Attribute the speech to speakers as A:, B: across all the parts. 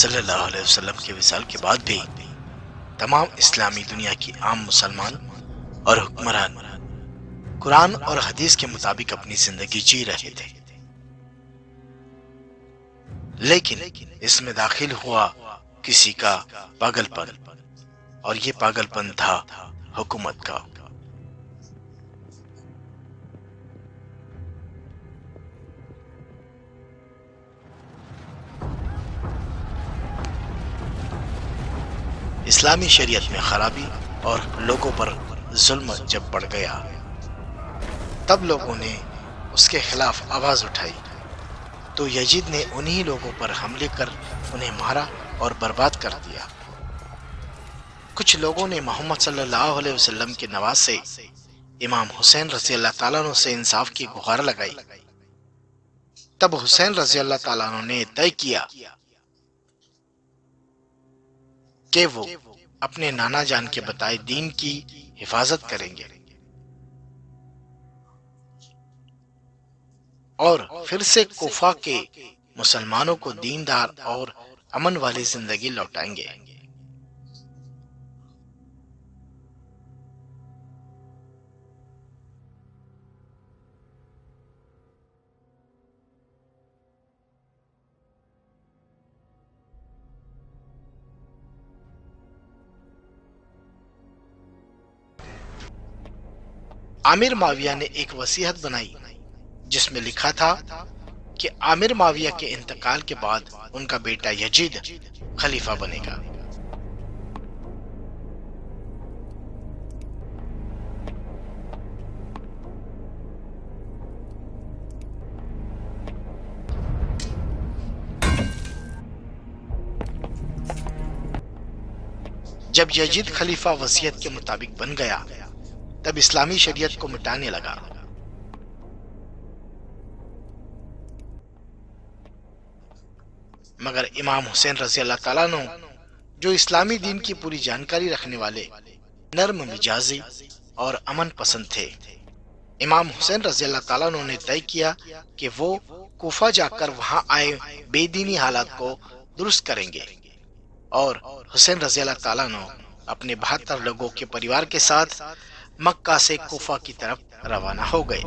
A: सल्लल्लाहु अलैहि वसल्लम के विसाल के बाद भी तमाम इस्लामी दुनिया की आम मुसलमान और हुक्मरान कुरान और हदीस के मुताबिक अपनी जिंदगी जी रहे थे, लेकिन इसमें दाखिल हुआ किसी का पागलपन, और ये पागलपन था हुकूमत का। इस्लामी शरीयत में खराबी और लोगों पर जुल्म जब बढ़ गया, तब लोगों ने उसके खिलाफ आवाज उठाई। तो यजीद ने उन्हीं लोगों पर हमले कर उन्हें मारा और बर्बाद कर दिया। कुछ लोगों ने मोहम्मद सल्लल्लाहु अलैहि वसल्लम के नवासे इमाम हुसैन रजी अल्लाह ताला अन्हु से इंसाफ की गुहार लगाई। तब हुसैन रजी अल्लाह ताला अन्हु ने तय किया कि वो अपने नाना जान के बताए दीन की हिफाजत करेंगे और फिर से कोफा के मुसलमानों को दीनदार और अमन वाली जिंदगी लौटाएंगे। आमिर माविया ने एक वसीयत बनाई जिसमें लिखा था कि आमिर माविया के इंतकाल के बाद उनका बेटा यजीद खलीफा बनेगा। जब यजीद खलीफा वसीयत के मुताबिक बन गया, तब इस्लामी शरीयत को मिटाने लगा। मगर इमाम हुसैन रजी अल्लाह ताला अन्हु, जो इस्लामी दीन की पूरी जानकारी रखने वाले नर्म मिजाजी और अमन पसंद थे, इमाम हुसैन रजी अल्लाह ताला अन्हु ने तय किया कि वो कूफा जाकर वहां आए बेदीनी हालात को दुरुस्त करेंगे और हुसैन रजी अल्लाह ताला अन्हु अपने 72 लोगों के परिवार के साथ मक्का से कूफा की तरफ रवाना हो गए।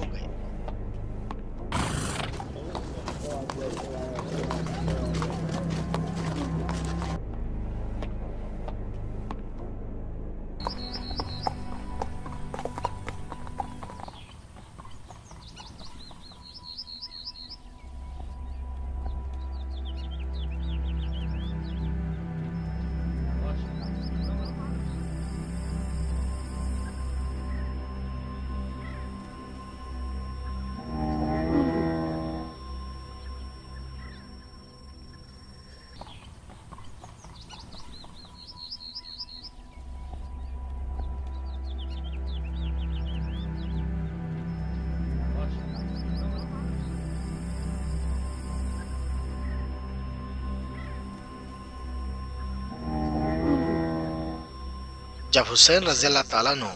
A: जब हुसैन रजी अल्लाह ताला अन्हु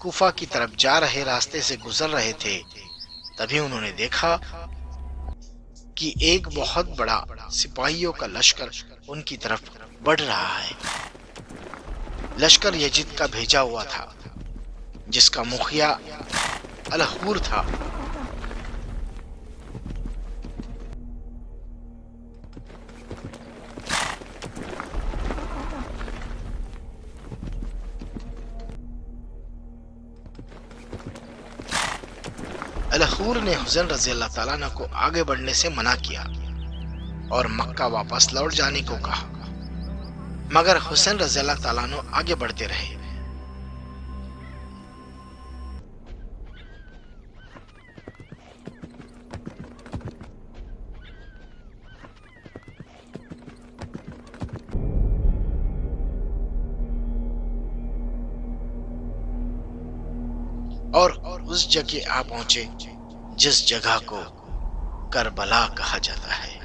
A: कूफा की तरफ जा रहे रास्ते से गुजर रहे थे, तभी उन्होंने देखा कि एक बहुत बड़ा सिपाहियों का लश्कर उनकी तरफ बढ़ रहा है। लश्कर यजीद का भेजा हुआ था, जिसका मुखिया अलहूर था। अलहूर ने हुसैन रजी अल्लाह ताला अन्हु को आगे बढ़ने से मना किया और मक्का वापस लौट जाने को कहा, मगर हुसैन रजी अल्लाह ताला अन्हु आगे बढ़ते रहे। और उस जगह आ पहुंचे जिस जगह को करबला कहा जाता है।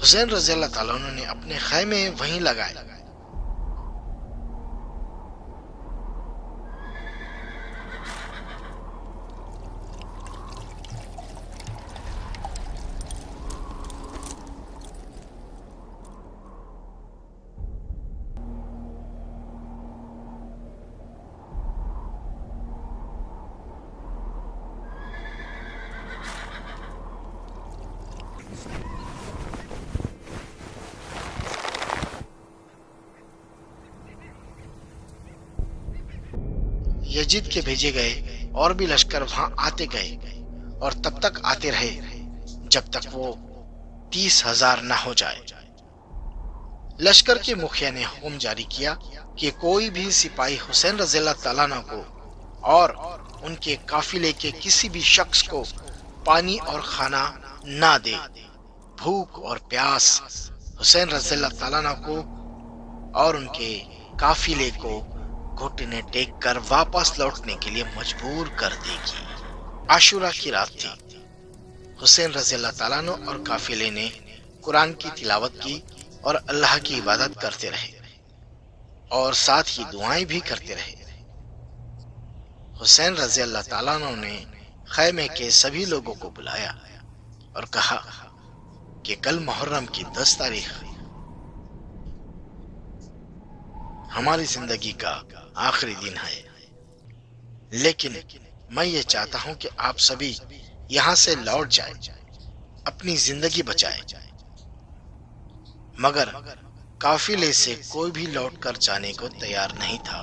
A: हुसैन रज़ी अल्लाह ताला अन्हु ने अपने खैमे वहीं लगाए। यजीद के भेजे गए और भी लश्कर वहां आते गए और तब तक आते रहे जब तक वो 30,000 ना हो जाए। लश्कर के मुखिया ने हुक्म जारी किया कि कोई भी सिपाही हुसैन रज़ियल्लाहु ताला अन्हु को और उनके काफिले के किसी भी शख्स को पानी और खाना ना दे। भूख और प्यास हुसैन रज़ियल्लाहु ताला अन्हु को और उनके काफिले को घुटने टेक कर वापस लौटने के लिए मजबूर कर देगी। आशुरा की रात थी। हुसैन रज़ियल्लाहु ताला अन्हु और काफिले ने कुरान की तिलावत की और अल्लाह की इबादत करते रहे और साथ ही दुआएं भी करते रहे। हुसैन रज़ियल्लाहु ताला अन्हु ने खैमे के सभी लोगों को बुलाया और कहा कि कल मुहर्रम की 10 तारीख हमारी जिंदगी का आखिरी दिन है, लेकिन मैं ये चाहता हूं कि आप सभी यहां से लौट जाएं, अपनी जिंदगी बचाएं। मगर काफिले से कोई भी लौटकर जाने को तैयार नहीं था।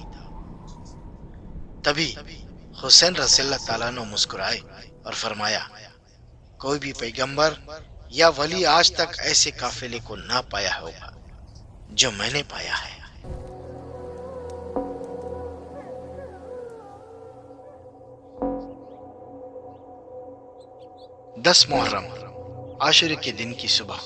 A: तभी हुसैन रज़ियल्लाहु ताला अन्हु मुस्कुराए और फरमाया, कोई भी पैगंबर या वली आज तक ऐसे काफिले को ना पाया होगा जो मैंने पाया है। 10 मुहर्रम आशुरे के दिन की सुबह।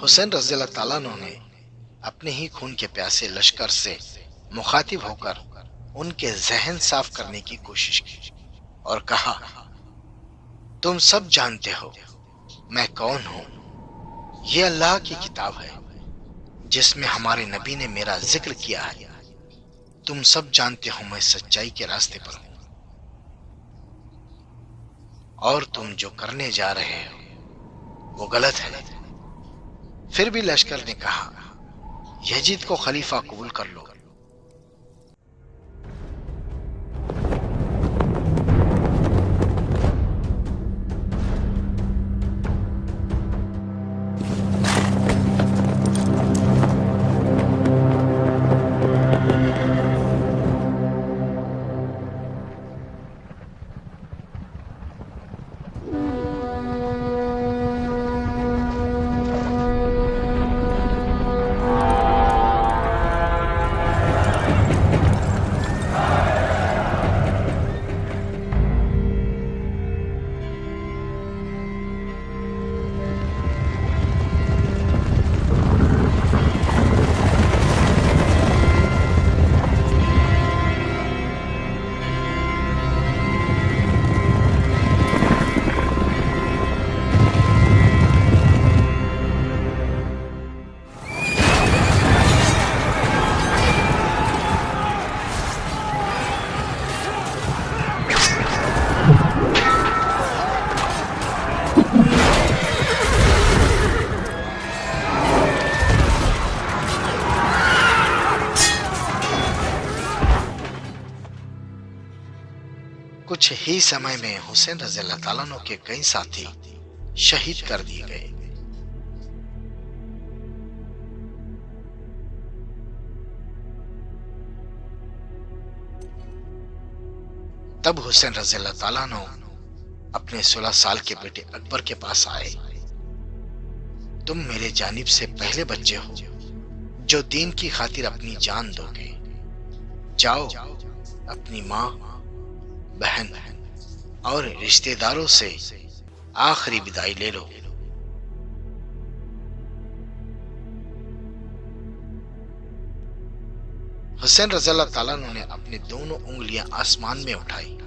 A: हुसैन रज़ियल्लाहु ताला अन्हु ने अपने ही खून के प्यासे लश्कर से मुखातिब होकर उनके जहन साफ करने की कोशिश की और कहा, तुम सब जानते हो मैं कौन हूं। यह अल्लाह की किताब है जिसमें हमारे नबी ने मेरा जिक्र किया है। तुम सब जानते हो मैं सच्चाई के रास्ते पर हूं और तुम जो करने जा रहे हो वो गलत है। फिर भी लश्कर ने कहा, यजीद को खलीफा कबूल कर लो। कुछ ही समय में हुसैन रज़ी अल्लाह ताला अन्हु के कई साथी शहीद कर दिए गए। तब हुसैन रज़ी अल्लाह ताला अन्हु अपने 16 साल के बेटे अकबर के पास आए। तुम मेरे जानिब से पहले बच्चे हो जो दीन की खातिर अपनी जान दोगे। जाओ अपनी माँ, बहन और रिश्तेदारों से आखिरी विदाई ले लो। हुसैन रज़ी अल्लाह ताला अन्हु ने अपनी दोनों उंगलियां आसमान में उठाई।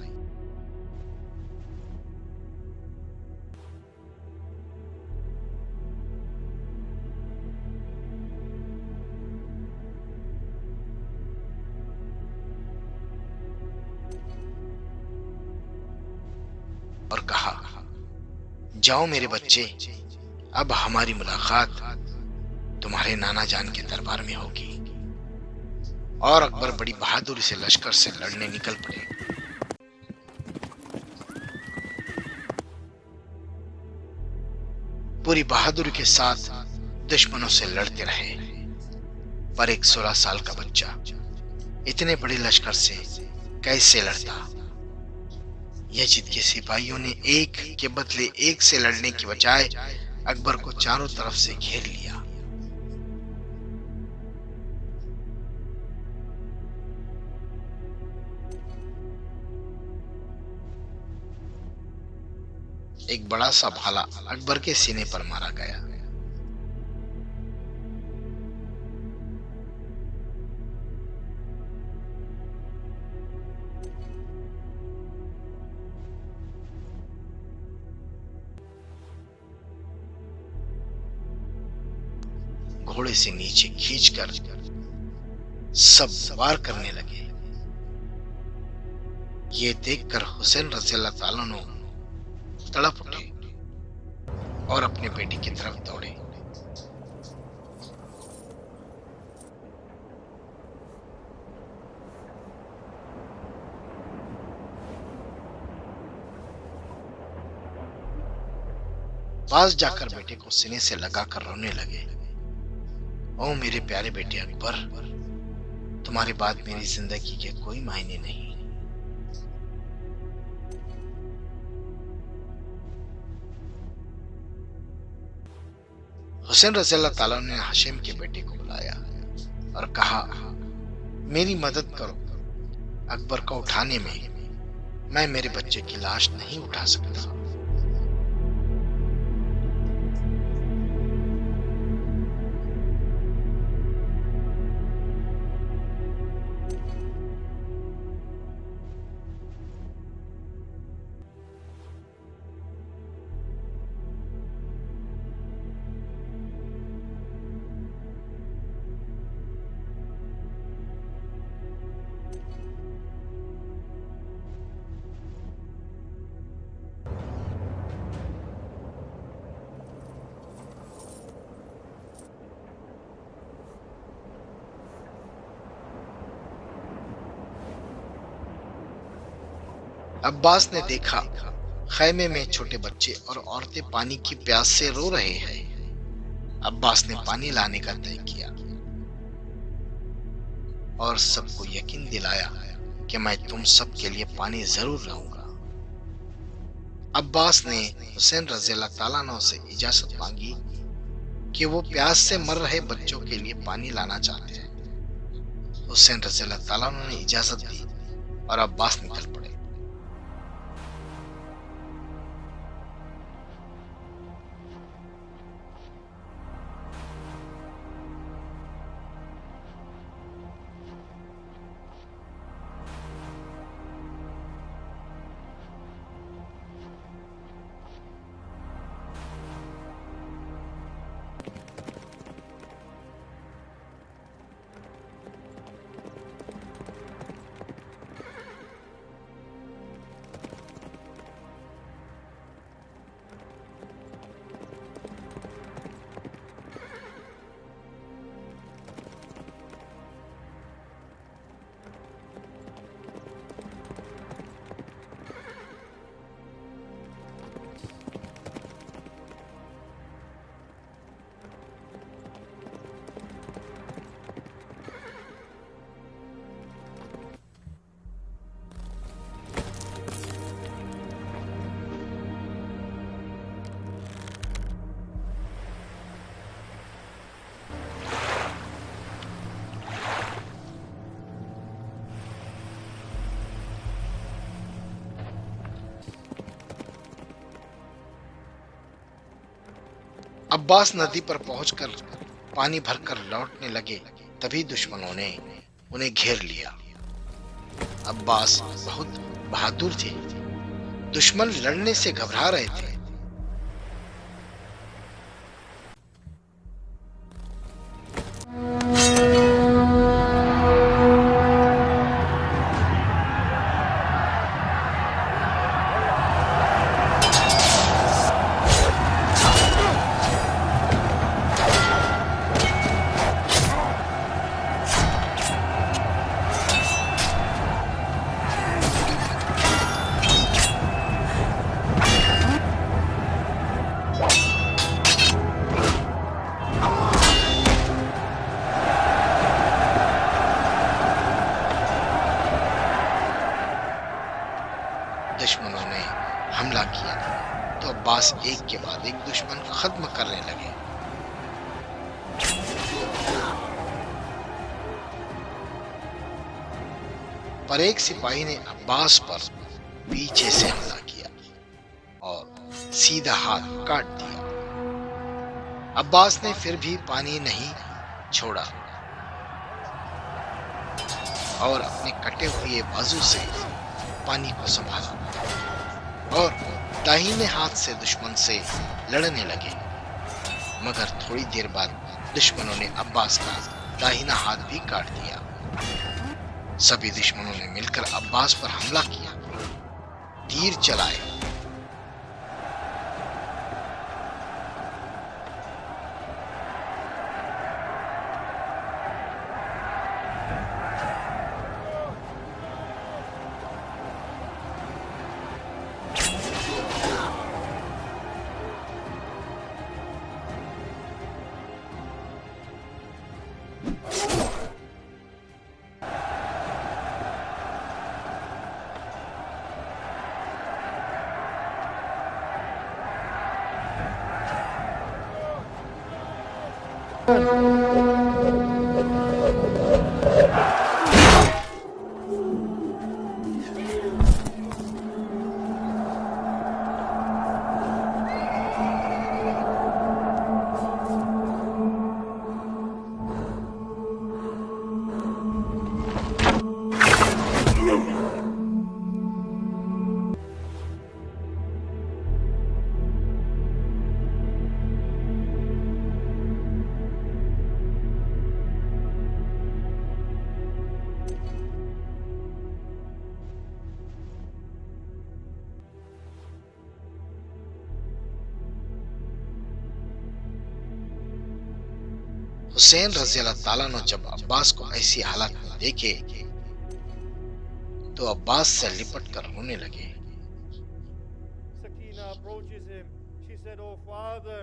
A: और कहा, जाओ मेरे बच्चे, अब हमारी मुलाकात तुम्हारे नाना जान के दरबार में होगी। और अकबर बड़ी बहादुरी से लश्कर से लड़ने निकल पड़े। पूरी बहादुरी के साथ दुश्मनों से लड़ते रहे, पर एक 16 साल का बच्चा इतने बड़े लश्कर से कैसे लड़ता। यजीद के सिपाहियों ने एक के बदले एक से लड़ने की बजाय अकबर को चारों तरफ से घेर लिया। एक बड़ा सा भाला अकबर के सीने पर मारा गया। घोड़े से नीचे खींचकर सब वार करने लगे। ये देखकर हुसैन रज़ी अल्लाह ताला अन्हु तड़प उठे और अपने बेटे की तरफ दौड़े। पास जाकर बेटे को सीने से लगाकर रोने लगे। ओ मेरे प्यारे बेटे अकबर, तुम्हारे बाद मेरी जिंदगी के कोई मायने नहीं। हुसैन रज़ी अल्लाह ताला ने हाशिम के बेटे को बुलाया और कहा, मेरी मदद करो। अकबर को उठाने में मैं मेरे बच्चे की लाश नहीं उठा सकता। अब्बास ने देखा खैमे में छोटे बच्चे और औरतें पानी की प्यास से रो रहे हैं। अब्बास ने पानी लाने का तय किया और सबको यकीन दिलाया कि मैं तुम सब के लिए पानी जरूर लाऊंगा। अब्बास ने हुसैन रज़ी अल्लाह ताला अन्हु से इजाजत मांगी कि वो प्यास से मर रहे बच्चों के लिए पानी लाना चाहते हैं। हुसैन रज़ी अल्लाह ताला अन्हु ने इजाजत दी और अब्बास निकल पड़े। अब्बास नदी पर पहुंचकर पानी भरकर लौटने लगे, तभी दुश्मनों ने उन्हें घेर लिया। अब्बास बहुत बहादुर थे। दुश्मन लड़ने से घबरा रहे थे। दुश्मनों ने हमला किया तो अब्बास एक के बाद एक दुश्मन खत्म करने लगे। पर एक सिपाही ने अब्बास पर पीछे से हमला किया और सीधा हाथ काट दिया। अब्बास ने फिर भी पानी नहीं छोड़ा और अपने कटे हुए बाजू से पानी को संभाला और दाहिने हाथ से दुश्मन से लड़ने लगे। मगर थोड़ी देर बाद दुश्मनों ने अब्बास का दाहिना हाथ भी काट दिया। सभी दुश्मनों ने मिलकर अब्बास पर हमला किया, तीर चलाए। हुसैन रज़ी अल्लाह ताला अन्हु जब अब्बास को ऐसी हालत में देखे तो अब्बास से लिपट कर रोने लगे।
B: Sakina approaches him. She said, "Oh, father."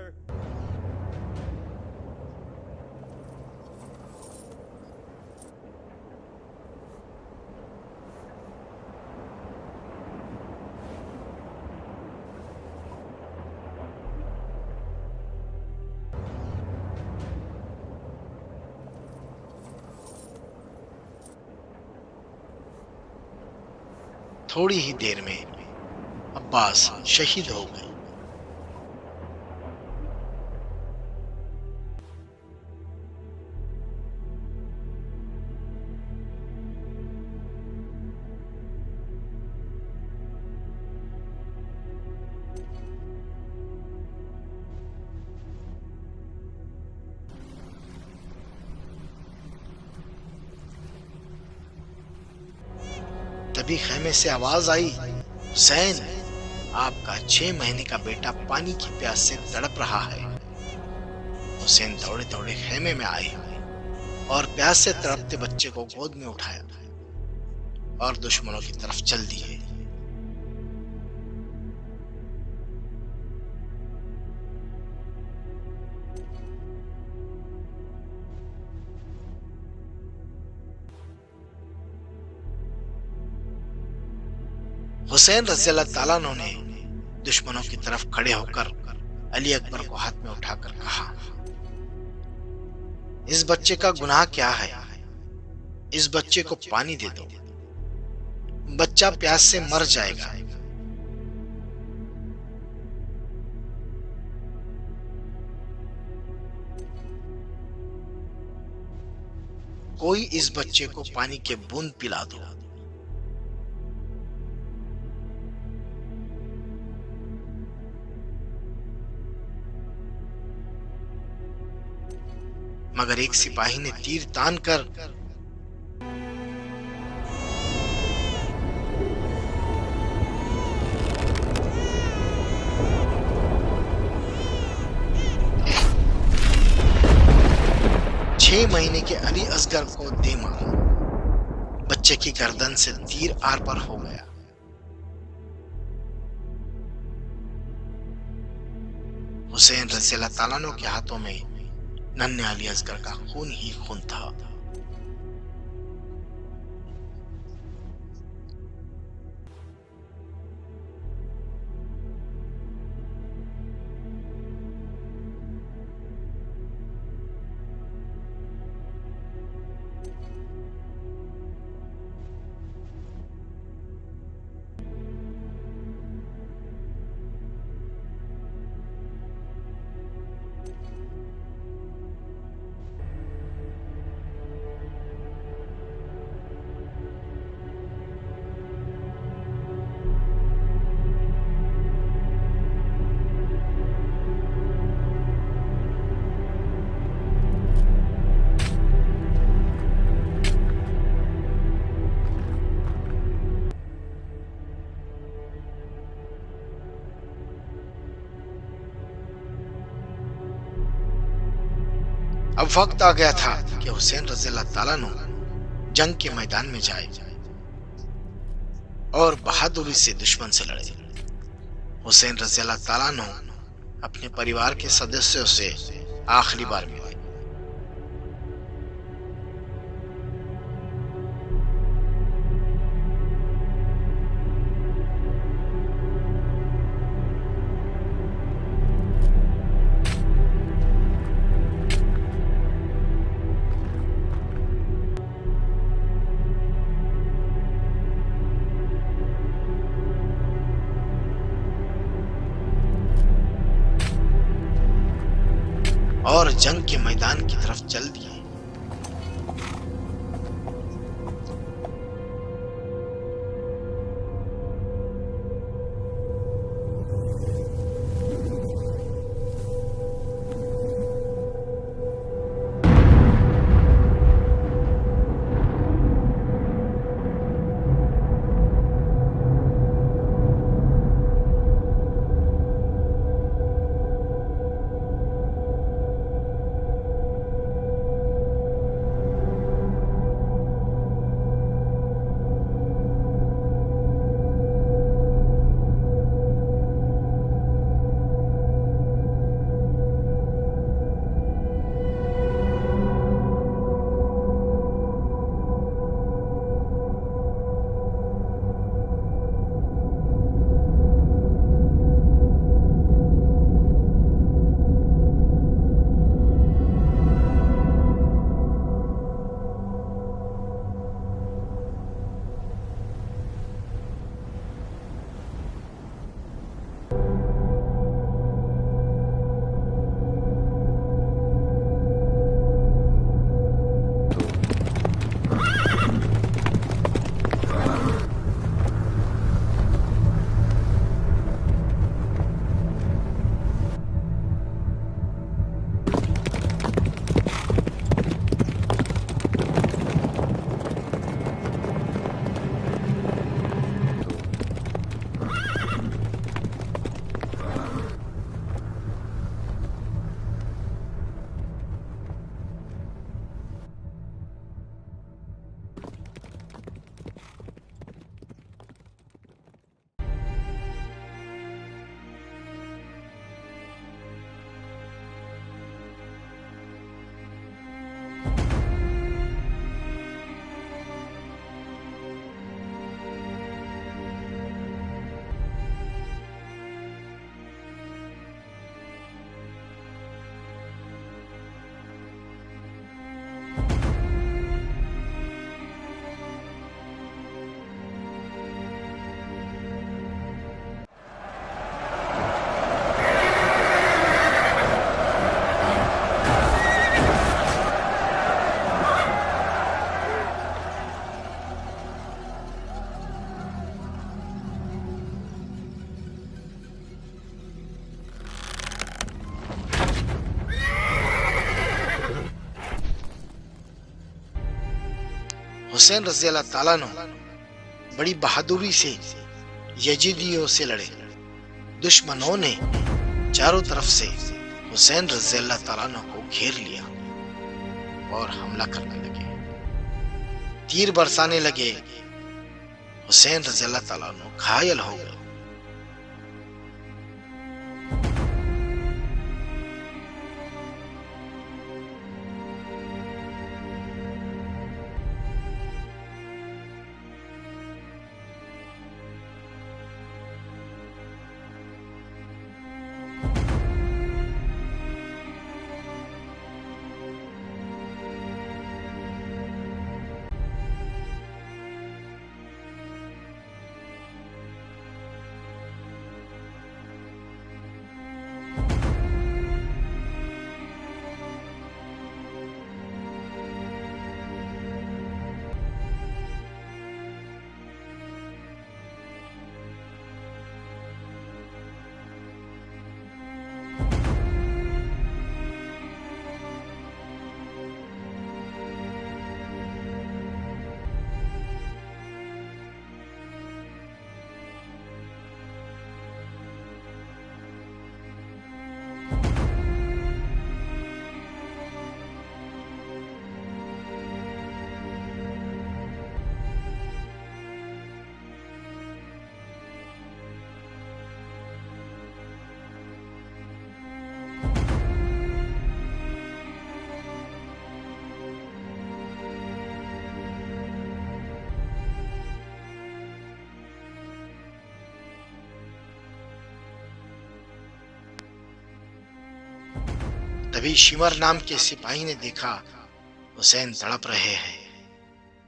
A: थोड़ी ही देर में अब्बास शहीद हो गए। तभी खेमे से आवाज आई, हुसैन, आपका 6 महीने का बेटा पानी की प्यास से तड़प रहा है। हुसैन दौड़े दौड़े खेमे में आए और प्यास से तड़पते बच्चे को गोद में उठाया और दुश्मनों की तरफ चल दिए। हुसैन रज़ी अल्लाह ताला अन्हु ने दुश्मनों की तरफ खड़े होकर अली अकबर को हाथ में उठाकर कहा, इस बच्चे का गुनाह क्या है? इस बच्चे को पानी दे दो, बच्चा प्यास से मर जाएगा। कोई इस बच्चे को पानी के बूंद पिला दो। मगर एक सिपाही ने तीर तान कर छह महीने के अली असगर को दे मारा। बच्चे की गर्दन से तीर आर पार हो गया। हुसैन रज़ियल्लाहु ताला अन्हु के हाथों में नन्हे अली असगर का खून ही खून था। अब वक्त आ गया था कि हुसैन रज़ियल्लाहु ताला अन्हु जंग के मैदान में जाए और बहादुरी से दुश्मन से लड़े। हुसैन रज़ियल्लाहु ताला अन्हु अपने परिवार के सदस्यों से आखिरी बार मिले। और जंग के मैदान की तरफ चल दिए। हुसैन रज़ी अल्लाह ताला अन्हु बड़ी बहादुरी से यजीदियों से लड़े। दुश्मनों ने चारों तरफ से हुसैन रज़ी अल्लाह ताला अन्हु को घेर लिया और हमला करने लगे, तीर बरसाने लगे। हुसैन रज़ी अल्लाह ताला अन्हु घायल हो गए। तभी शिमर नाम के सिपाही ने देखा हुसैन तड़प रहे हैं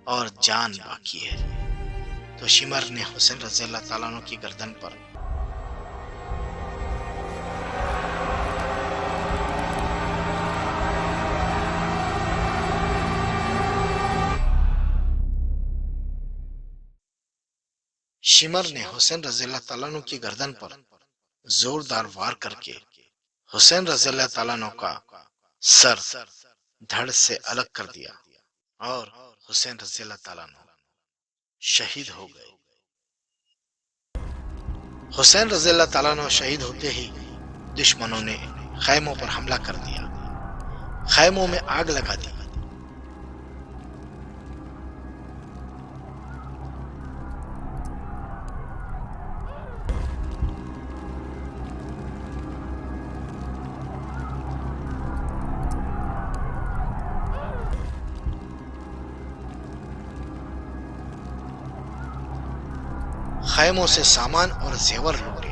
A: और जान बाकी है, तो शिमर ने हुसैन रज़ी अल्लाह ताला अन्हु की गर्दन पर जोरदार वार करके हुसैन रज़ी अल्लाह ताला अन्हु का सर धड़ से अलग कर दिया और हुसैन रज़ी अल्लाह ताला अन्हु शहीद हो गए। हुसैन रज़ी अल्लाह ताला अन्हु शहीद होते ही दुश्मनों ने खैमों पर हमला कर दिया, खैमों में आग लगा दी। खैमों से सामान और जेवर लूटे।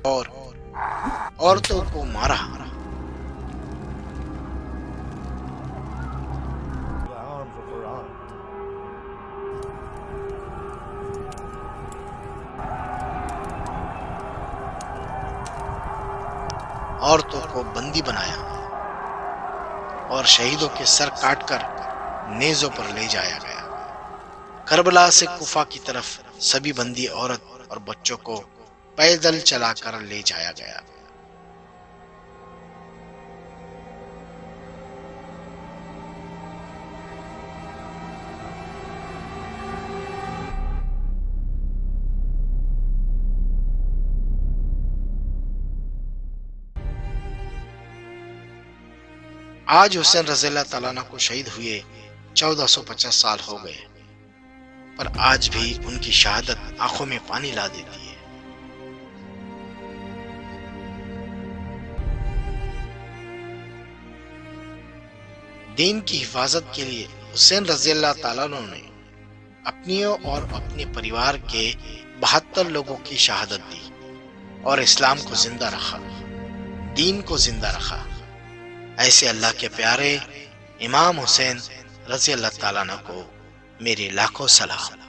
A: और औरतों को मारा।
B: the arms of her aunt.
A: औरतों को बंदी बनाया और शहीदों के सर काटकर नेज़ों पर ले जाया गया। करबला से कुफा की तरफ सभी बंदी औरत और बच्चों को पैदल चलाकर ले जाया गया। आज हुसैन रज़ी अल्लाह ताला अन्हु को शहीद हुए 1450 साल हो गए, पर आज भी उनकी शहादत आंखों में पानी ला देती है। दीन की हिफाजत के लिए हुसैन रज़ी अल्लाह ताला अन्हु ने अपनी और अपने परिवार के 72 लोगों की शहादत दी और इस्लाम को जिंदा रखा, दीन को जिंदा रखा। ऐसे अल्लाह के प्यारे इमाम हुसैन रज़ी अल्लाह ताला अन्हु को मेरे लाखों सलाम।